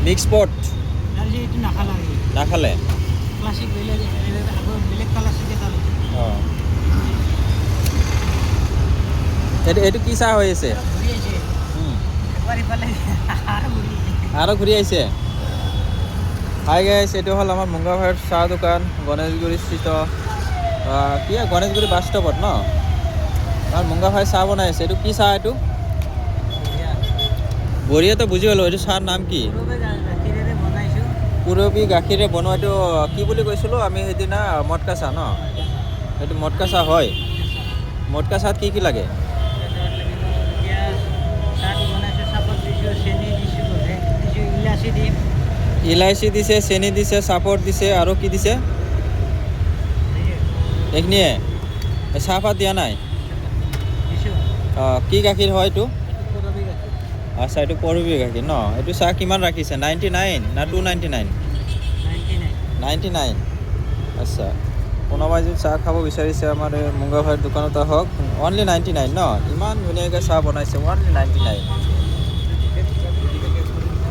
mix পট আৰু যে এইটো নাখালাগে নাখালে ক্লাছিক বেলেগ আগৰ বেলেগ কালাৰ আছে তালে অঁ এইটো কি চাহ হৈ আছে ঘূৰি আছে এবাৰ ইফালে আৰু ঘূৰি আহিছে হাই গাইছ এইটো হ'ল আমাৰ মুংগাভাইৰ চাহ দোকান গণেশগুৰি স্থিত কি গণেশগুৰি বাছ ষ্টপত ন আমাৰ মুংগাভাই চাহ বনাই আছে এইটো কি চাহ এইটো বঢ়িয়াতো বুজি পালোঁ এইটো চাহৰ নাম কি গাখীৰেৰে বনাইছোঁ পুৰবী গাখীৰে বনোৱা এইটো কি বুলি কৈছিলোঁ আমি সেইদিনা মটকা চাহ ন এইটো মটকা চাহ হয় মটকা চাহত কি কি লাগে এতিয়া চাহটো বনাইছোঁ চাপত দিছোঁ চেনি দিছোঁ ইলাচি দিম ইলাচি দিছে চেনি দিছে চাপৰ দিছে আৰু কি দিছে এইখিনিয়ে চাহপাত দিয়া নাই দিছোঁ কি গাখীৰ হয় এইটো পুৰবী গাখীৰ আচ্ছা এইটো পুৰবী গাখীৰ ন এইটো চাহ কিমান ৰাখিছে 99 না 299 99 আচ্ছা কোনোবাই যদি চাহ খাব বিচাৰিছে আমাৰ এই মুংগাভাইৰ দোকানত আহক অনলি 99 ন ইমান ধুনীয়াকৈ চাহ বনাইছে অনলি 99